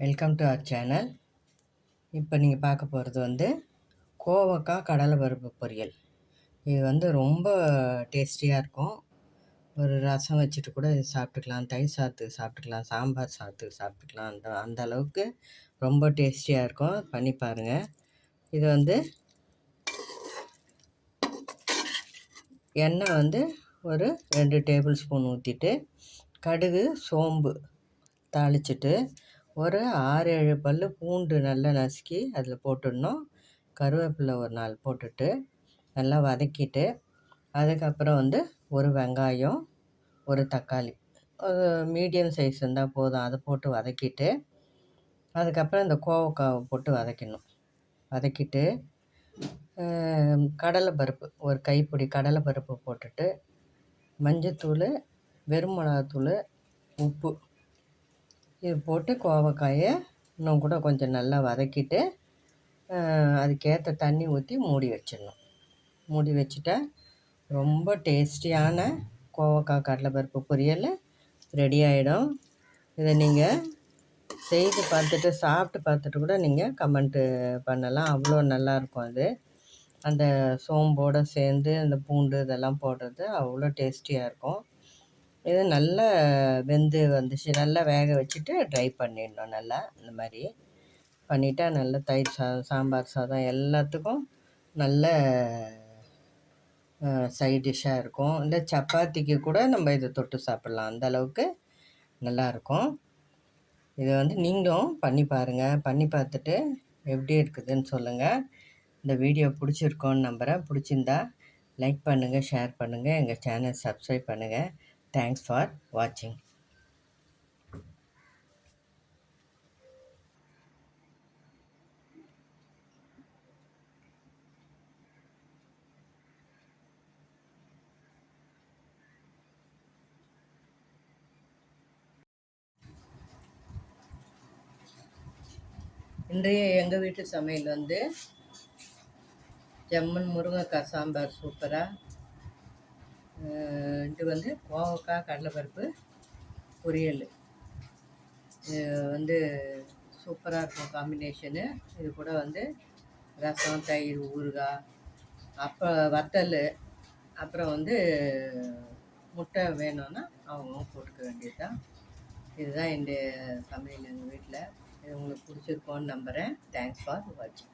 Welcome to our channel. இப்போ நீங்கள் பார்க்க போகிறது கோவக்காய் கடலை பருப்பு பொரியல். இது ரொம்ப டேஸ்டியாக இருக்கும். ஒரு ரசம் வச்சுட்டு கூட இது சாப்பிட்டுக்கலாம், தயிர் சாதத்துக்கு சாப்பிட்டுக்கலாம், சாம்பார் சாதத்துக்கு சாப்பிட்டுக்கலாம். அந்த அந்த அளவுக்கு ரொம்ப டேஸ்டியாக இருக்கும். பண்ணி பாருங்கள். இது எண்ணெய் ஒரு 2 டேபிள் ஸ்பூன் ஊற்றிட்டு, கடுகு சோம்பு தாளிச்சிட்டு, ஒரு 6-7 பல் பூண்டு நல்லா நசுக்கி அதில் போட்டுடணும். கருவேப்பிலை ஒரு 4 போட்டுட்டு நல்லா வதக்கிட்டு, அதுக்கப்புறம் ஒரு வெங்காயம், ஒரு தக்காளி, ஒரு மீடியம் சைஸ் இருந்தால் போதும், அதை போட்டு வதக்கிட்டு, அதுக்கப்புறம் இந்த கோவக்காவை போட்டு வதக்கிடணும். வதக்கிட்டு கடலைப்பருப்பு ஒரு கைப்பிடி கடலைப்பருப்பு போட்டுட்டு, மஞ்சத்தூள், வெறும் மிளகாத்தூள், உப்பு இது போட்டு கோவக்காயை இன்னும் கூட கொஞ்சம் நல்லா வதக்கிட்டு, அதுக்கேற்ற தண்ணி ஊற்றி மூடி வச்சிடணும். மூடி வச்சுட்டா ரொம்ப டேஸ்டியான கோவக்காய் கடலைப்பருப்பு பொரியல் ரெடி ஆகிடும். இதை நீங்கள் செய்து பார்த்துட்டு சாப்பிட்டு பார்த்துட்டு கூட நீங்கள் கமெண்ட்டு பண்ணலாம். அவ்வளோ நல்லாயிருக்கும். அது அந்த சோம்போடு சேர்ந்து அந்த பூண்டு இதெல்லாம் போடுறது அவ்வளோ டேஸ்டியாக இருக்கும். இது நல்லா வெந்து வந்துச்சு. நல்லா வேக வச்சுட்டு ட்ரை பண்ணிடணும். நல்லா இந்த மாதிரி பண்ணிட்டா நல்லா தயிர் சாதம், சாம்பார் சாதம் எல்லாத்துக்கும் நல்ல சைட் டிஷ்ஷாக இருக்கும். இல்லை சப்பாத்திக்கு கூட நம்ம இதை தொட்டு சாப்பிட்லாம். அந்த அளவுக்கு நல்லாயிருக்கும். இதை நீங்களும் பண்ணி பாருங்கள். பண்ணி பார்த்துட்டு எப்படி இருக்குதுன்னு சொல்லுங்கள். இந்த வீடியோ பிடிச்சிருக்கோன்னு நம்புகிறேன். பிடிச்சிருந்தா லைக் பண்ணுங்கள், ஷேர் பண்ணுங்கள், எங்கள் சேனல் சப்ஸ்கிரைப் பண்ணுங்கள். தேங்க்ஸ் ஃபார் வாட்சிங். இன்றைய எங்கள் வீட்டு சமையல் ஜம்மன் முருங்கைக்காய் சாம்பார் சூப்பராக. இது கோவக்காய் கடலைப்பருப்பு பொரியல். இது சூப்பராக இருக்கும் காம்பினேஷனு. இது கூட ரசம், தயிர், ஊறுகாய், அப்போ வத்தல், அப்புறம் முட்டை வேணும்னா அவங்க போட்டுக்க வேண்டியது தான். இதுதான் என்னுடைய சமையல் எங்கள் வீட்டில். இது உங்களுக்கு பிடிச்சிருக்கோன்னு நம்புகிறேன். தேங்க்ஸ் ஃபார் வாட்சிங்.